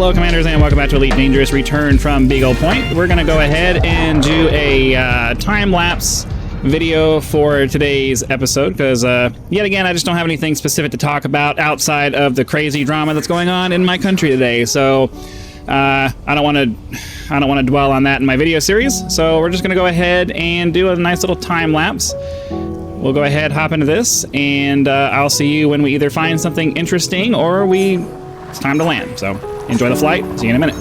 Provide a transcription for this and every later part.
Hello, Commanders, and welcome back to Elite Dangerous Return from Beagle Point. We're going to go ahead and do a time-lapse video for today's episode, because yet again, I just don't have anything specific to talk about outside of the crazy drama that's going on in my country today. So I don't want to dwell on that in my video series. So we're just going to go ahead and do a nice little time-lapse. We'll go ahead, hop into this, and I'll see you when we either find something interesting or it's time to land. So enjoy the flight. See you in a minute.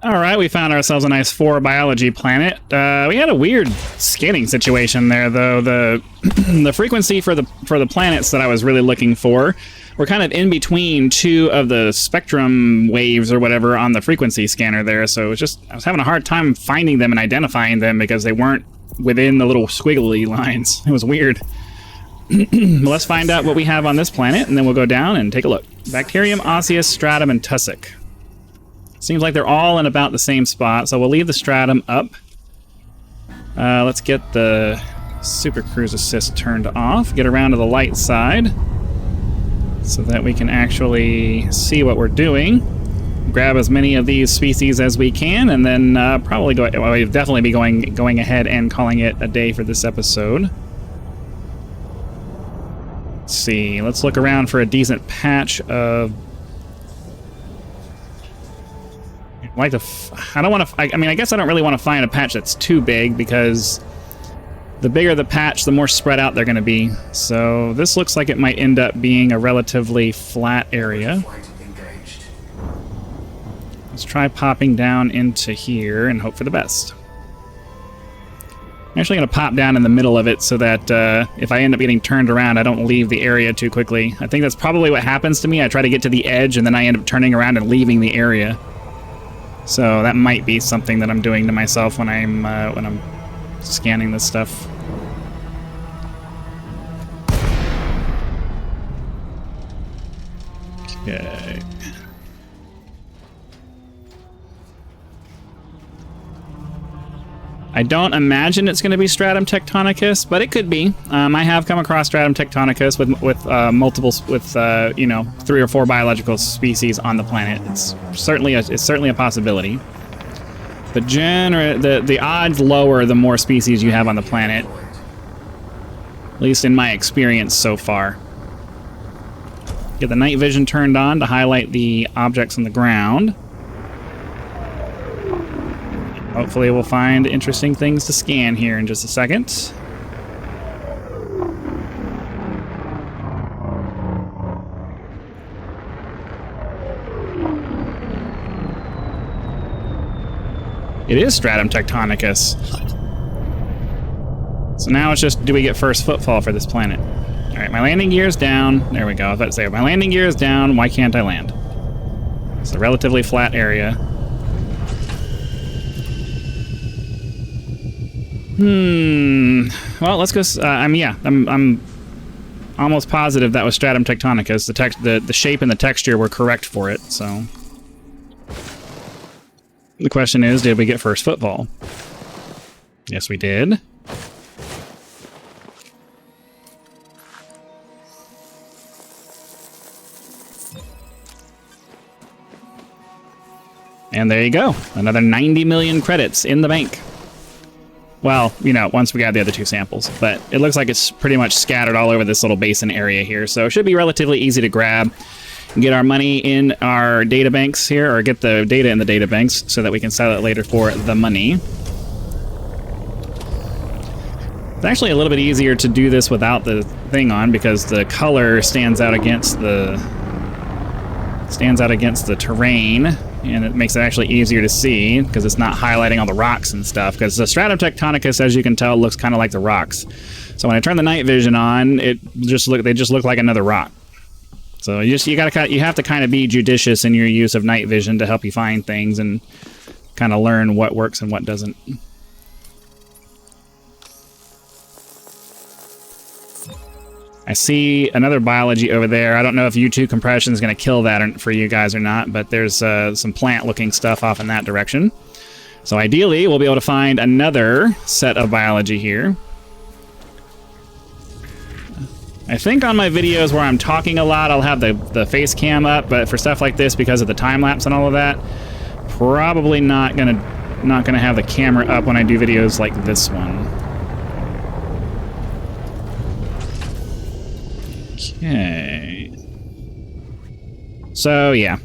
All right, we found ourselves a nice flora biology planet. We had a weird scanning situation there, though. The frequency for the planets that I was really looking for were kind of in between two of the spectrum waves or whatever on the frequency scanner there. So I was having a hard time finding them and identifying them because they weren't within the little squiggly lines. It was weird. Let's find out what we have on this planet, and then we'll go down and take a look. Bacterium, osseous, stratum, and tussock. Seems like they're all in about the same spot, so we'll leave the stratum up. Let's get the Super Cruise Assist turned off, get around to the light side, so that we can actually see what we're doing. Grab as many of these species as we can, and then we'll definitely be going ahead and calling it a day for this episode. Let's see, let's look around for a decent patch of... I guess I don't really want to find a patch that's too big, because the bigger the patch, the more spread out they're going to be. So this looks like it might end up being a relatively flat area. Let's try popping down into here and hope for the best. I'm actually going to pop down in the middle of it so that if I end up getting turned around, I don't leave the area too quickly. I think that's probably what happens to me. I try to get to the edge, and then I end up turning around and leaving the area. So that might be something that I'm doing to myself when I'm scanning this stuff. Okay. I don't imagine it's going to be Stratum tectonicus, but it could be. I have come across Stratum tectonicus with multiple, you know, 3 or 4 biological species on the planet. It's certainly a possibility. But the odds lower the more species you have on the planet, at least in my experience so far. Get the night vision turned on to highlight the objects on the ground. Hopefully we'll find interesting things to scan here in just a second. It is Stratum tectonicus. So now it's just, do we get first footfall for this planet? All right, my landing gear's down. There we go. I was about to say, my landing gear is down. Why can't I land? It's a relatively flat area. Well, let's go. I'm almost positive that was Stratum tectonicus. The shape and the texture were correct for it. So the question is, did we get first footfall? Yes, we did. And there you go. Another 90 million credits in the bank. Well, you know, once we got the other 2 samples. But it looks like it's pretty much scattered all over this little basin area here. So it should be relatively easy to grab and get our money in our data banks here, or get the data in the data banks so that we can sell it later for the money. It's actually a little bit easier to do this without the thing on because the color stands out against the terrain. And it makes it actually easier to see because it's not highlighting all the rocks and stuff. Because the Stratum tectonicus, as you can tell, looks kind of like the rocks. So when I turn the night vision on, they just look like another rock. So you have to kind of be judicious in your use of night vision to help you find things and kind of learn what works and what doesn't. I see another biology over there. I don't know if U2 compression is going to kill that for you guys or not, but there's some plant-looking stuff off in that direction. So ideally, we'll be able to find another set of biology here. I think on my videos where I'm talking a lot, I'll have the face cam up, but for stuff like this, because of the time-lapse and all of that, probably not gonna have the camera up when I do videos like this one. Okay. So yeah,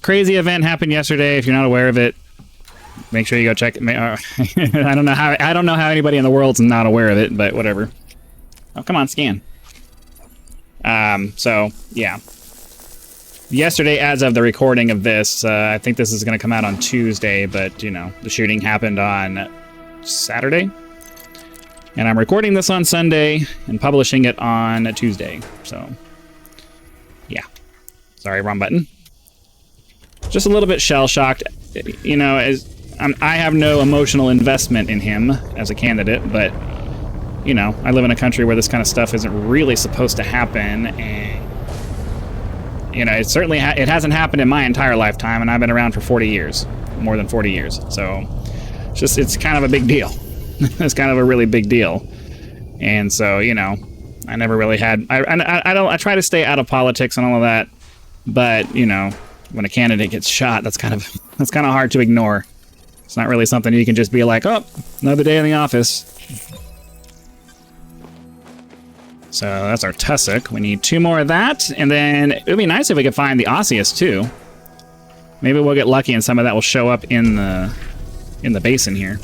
crazy event happened yesterday. If you're not aware of it, make sure you go check it. I don't know how anybody in the world's not aware of it, but whatever. Oh, come on, scan. So yeah, yesterday, as of the recording of this, I think this is going to come out on Tuesday, but you know, the shooting happened on Saturday. And I'm recording this on Sunday and publishing it on Tuesday. So, yeah. Sorry, wrong button. Just a little bit shell-shocked. You know, I have no emotional investment in him as a candidate, but, you know, I live in a country where this kind of stuff isn't really supposed to happen. And, you know, it certainly it hasn't happened in my entire lifetime, and I've been around for 40 years. More than 40 years. So, it's kind of a big deal. It's kind of a really big deal. And so, you know, I never really had... I try to stay out of politics and all of that, but, you know, when a candidate gets shot, that's kind of hard to ignore. It's not really something you can just be like, oh, another day in the office. So that's our tussock. We need 2 more of that, and then it would be nice if we could find the osseous too. Maybe we'll get lucky and some of that will show up in the basin here.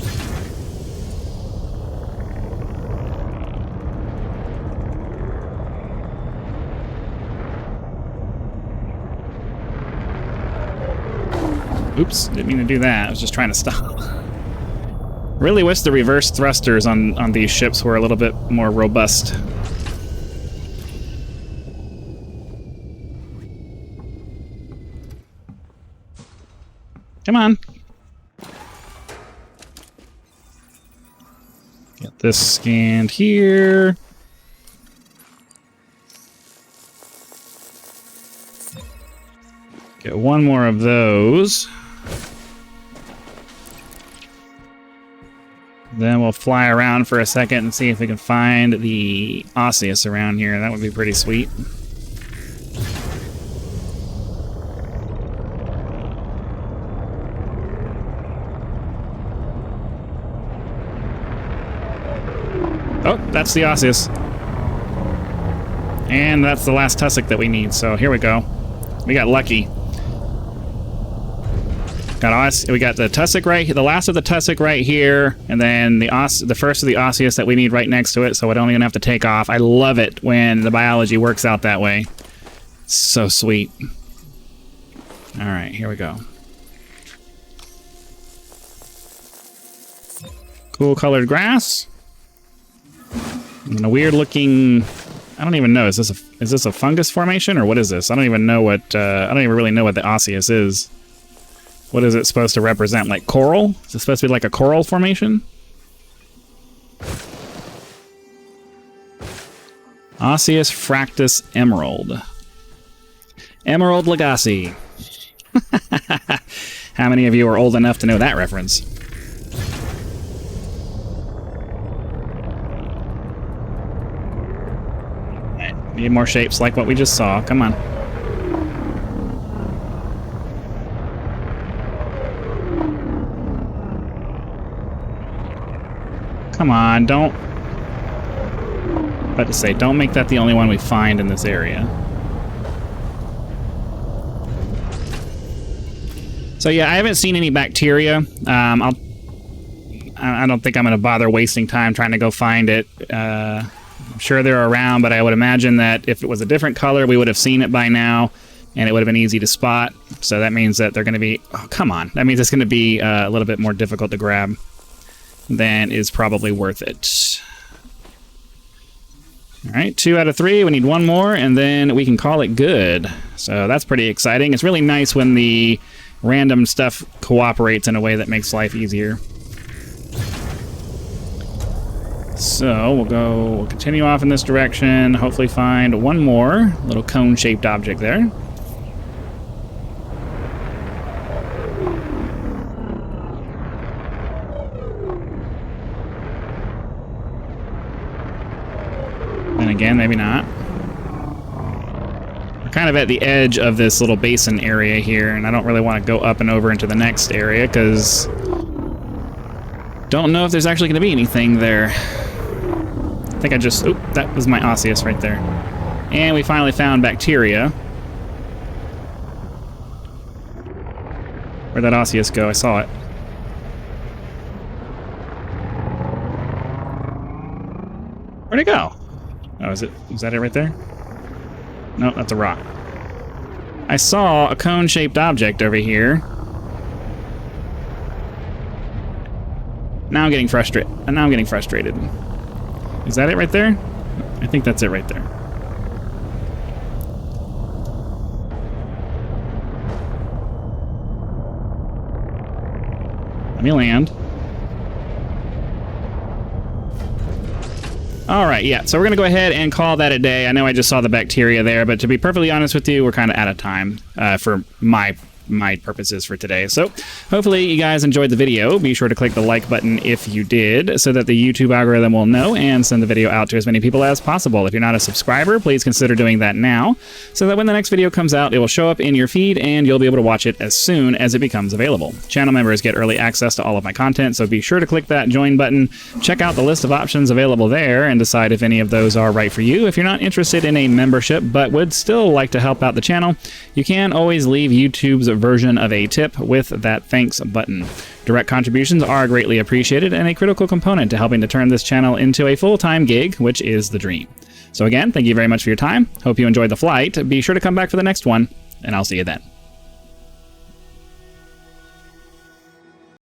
Oops, didn't mean to do that. I was just trying to stop. Really wish the reverse thrusters on these ships were a little bit more robust. Come on. Get this scanned here. one more of those. Then we'll fly around for a second and see if we can find the osseous around here. That would be pretty sweet. Oh, that's the osseous. And that's the last tussock that we need, so here we go. We got lucky. We got the tussock the last of the tussock right here, and then the first of the osseous that we need right next to it, so I don't even have to take off. I love it when the biology works out that way. It's so sweet. All right, here we go. Cool colored grass. And a weird looking, I don't even know, is this a fungus formation or what is this? I don't even know what I don't even really know what the osseous is. What is it supposed to represent? Like coral? Is it supposed to be like a coral formation? Osseous Fractus Emerald. Emerald Legacy. How many of you are old enough to know that reference? Need more shapes like what we just saw. Come on. Come on, don't... About to say, don't make that the only one we find in this area. So yeah, I haven't seen any bacteria. I don't think I'm going to bother wasting time trying to go find it. I'm sure they're around, but I would imagine that if it was a different color, we would have seen it by now, and it would have been easy to spot. So that means that they're going to be... Oh, come on. That means it's going to be a little bit more difficult to grab than is probably worth it. All right, 2 out of 3. We need one more, and then we can call it good. So that's pretty exciting. It's really nice when the random stuff cooperates in a way that makes life easier. So we'll continue off in this direction, hopefully find one more little cone-shaped object there. And again, maybe not. We're kind of at the edge of this little basin area here, and I don't really want to go up and over into the next area, because don't know if there's actually going to be anything there. I think I just... Oop, that was my osseous right there. And we finally found bacteria. Where'd that osseous go? I saw it. Where'd it go? Oh, is that it right there? No, that's a rock. I saw a cone-shaped object over here. Now I'm getting frustrated. Is that it right there? I think that's it right there. Let me land. All right, yeah, so we're going to go ahead and call that a day. I know I just saw the bacteria there, but to be perfectly honest with you, we're kind of out of time for my purposes for today. So hopefully you guys enjoyed the video. Be sure to click the like button if you did, so that the YouTube algorithm will know and send the video out to as many people as possible. If you're not a subscriber, please consider doing that now, so that when the next video comes out, it will show up in your feed and you'll be able to watch it as soon as it becomes available. Channel members get early access to all of my content, so be sure to click that join button, check out the list of options available there, and decide if any of those are right for you. If you're not interested in a membership but would still like to help out the channel, you can always leave YouTube's version of a tip with that thanks button. Direct contributions are greatly appreciated and a critical component to helping to turn this channel into a full-time gig, which is the dream. So again, thank you very much for your time. Hope you enjoyed the flight. Be sure to come back for the next one, and I'll see you then.